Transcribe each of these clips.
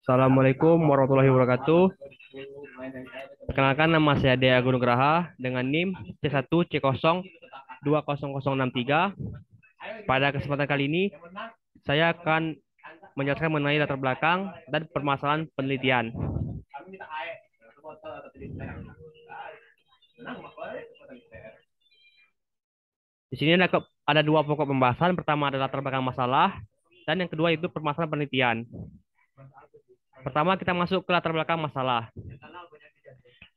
Assalamualaikum warahmatullahi wabarakatuh. Perkenalkan nama saya Dea Gunugraha dengan NIM C1C0200063. Pada kesempatan kali ini, saya akan menjelaskan mengenai latar belakang dan permasalahan penelitian. Di sini ada dua pokok pembahasan. Pertama adalah latar belakang masalah, dan yang kedua itu permasalahan penelitian. Pertama kita masuk ke latar belakang masalah.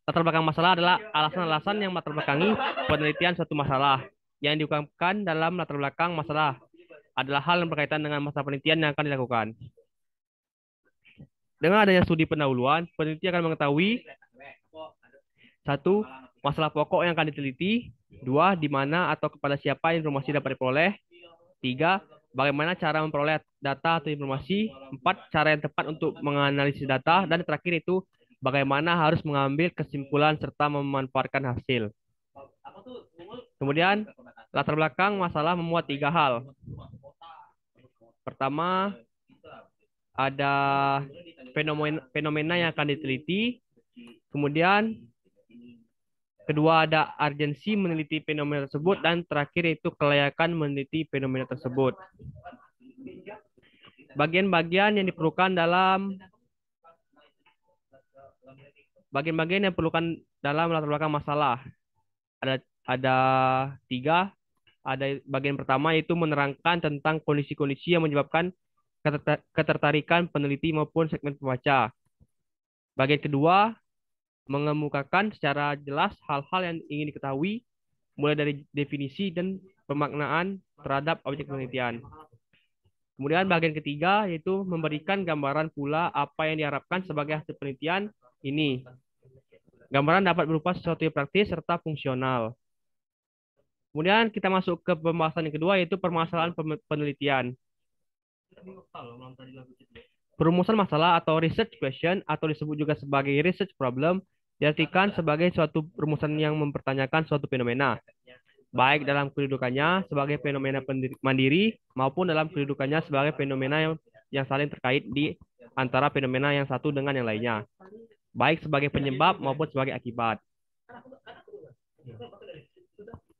Latar belakang masalah adalah alasan-alasan yang melatar belakangi penelitian suatu masalah. Yang diungkapkan dalam latar belakang masalah adalah hal yang berkaitan dengan masalah penelitian yang akan dilakukan. Dengan adanya studi pendahuluan, peneliti akan mengetahui satu, masalah pokok yang akan diteliti, dua, di mana atau kepada siapa informasi dapat diperoleh, tiga, bagaimana cara memperoleh data atau informasi, empat, cara yang tepat untuk menganalisis data, dan terakhir itu bagaimana harus mengambil kesimpulan serta memanfaatkan hasil. Kemudian, latar belakang masalah memuat tiga hal. Pertama, ada fenomena yang akan diteliti. Kemudian, kedua ada urgensi meneliti fenomena tersebut. Dan terakhir itu kelayakan meneliti fenomena tersebut. Bagian-bagian yang diperlukan dalam bagian-bagian yang diperlukan dalam latar belakang masalah. Ada tiga. Ada bagian pertama yaitu menerangkan tentang kondisi-kondisi yang menyebabkan ketertarikan peneliti maupun segmen pembaca. Bagian kedua, mengemukakan secara jelas hal-hal yang ingin diketahui, mulai dari definisi dan pemaknaan terhadap objek penelitian. Kemudian bagian ketiga yaitu memberikan gambaran pula apa yang diharapkan sebagai hasil penelitian ini. Gambaran dapat berupa sesuatu yang praktis serta fungsional. Kemudian kita masuk ke pembahasan yang kedua yaitu permasalahan penelitian. Perumusan masalah atau research question atau disebut juga sebagai research problem diartikan sebagai suatu perumusan yang mempertanyakan suatu fenomena, baik dalam kedudukannya sebagai fenomena mandiri maupun dalam kedudukannya sebagai fenomena yang saling terkait di antara fenomena yang satu dengan yang lainnya, baik sebagai penyebab maupun sebagai akibat.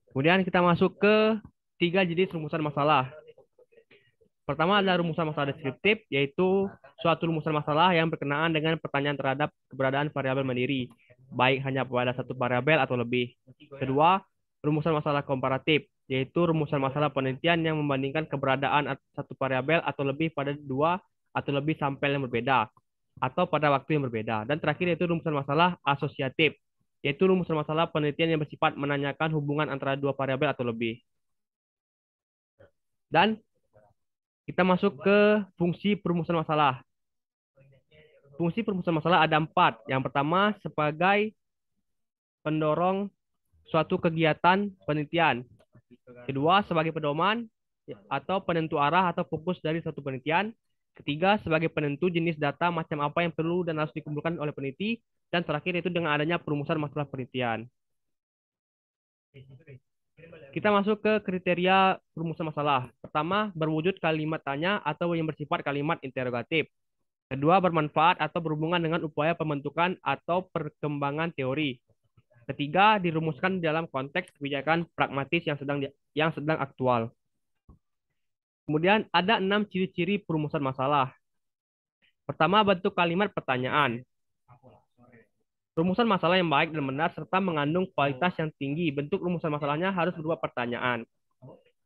Kemudian kita masuk ke tiga jenis rumusan masalah. Pertama adalah rumusan masalah deskriptif, yaitu suatu rumusan masalah yang berkenaan dengan pertanyaan terhadap keberadaan variabel mandiri, baik hanya pada satu variabel atau lebih. Kedua, rumusan masalah komparatif, yaitu rumusan masalah penelitian yang membandingkan keberadaan satu variabel atau lebih pada dua atau lebih sampel yang berbeda, atau pada waktu yang berbeda. Dan terakhir yaitu rumusan masalah asosiatif, yaitu rumusan masalah penelitian yang bersifat menanyakan hubungan antara dua variabel atau lebih. Dan kita masuk ke fungsi perumusan masalah. Fungsi perumusan masalah ada empat. Yang pertama, sebagai pendorong suatu kegiatan penelitian. Kedua, sebagai pedoman atau penentu arah atau fokus dari suatu penelitian. Ketiga, sebagai penentu jenis data macam apa yang perlu dan harus dikumpulkan oleh peneliti. Dan terakhir itu dengan adanya perumusan masalah penelitian. Kita masuk ke kriteria perumusan masalah. Pertama, berwujud kalimat tanya atau yang bersifat kalimat interrogatif. Kedua, bermanfaat atau berhubungan dengan upaya pembentukan atau perkembangan teori. Ketiga, dirumuskan dalam konteks kebijakan pragmatis yang sedang aktual. Kemudian ada 6 ciri-ciri perumusan masalah. Pertama, bentuk kalimat pertanyaan. Rumusan masalah yang baik dan benar serta mengandung kualitas yang tinggi. Bentuk rumusan masalahnya harus berupa pertanyaan.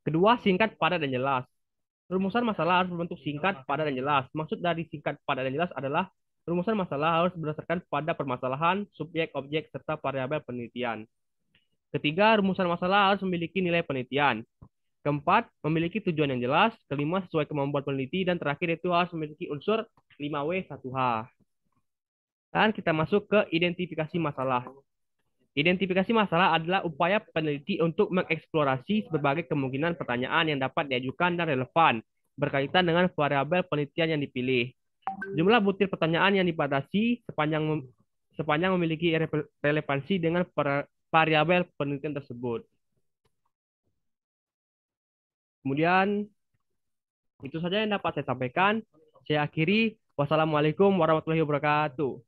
Kedua, singkat, padat, dan jelas. Rumusan masalah harus berbentuk singkat, padat, dan jelas. Maksud dari singkat, padat, dan jelas adalah rumusan masalah harus berdasarkan pada permasalahan, subjek, objek, serta variabel penelitian. Ketiga, rumusan masalah harus memiliki nilai penelitian. Keempat, memiliki tujuan yang jelas. Kelima, sesuai kemampuan peneliti. Dan terakhir itu harus memiliki unsur 5W1H. Dan kita masuk ke identifikasi masalah. Identifikasi masalah adalah upaya peneliti untuk mengeksplorasi berbagai kemungkinan pertanyaan yang dapat diajukan dan relevan berkaitan dengan variabel penelitian yang dipilih. Jumlah butir pertanyaan yang dibatasi sepanjang memiliki relevansi dengan variabel penelitian tersebut. Kemudian Itu saja yang dapat saya sampaikan. Saya akhiri. Wassalamualaikum warahmatullahi wabarakatuh.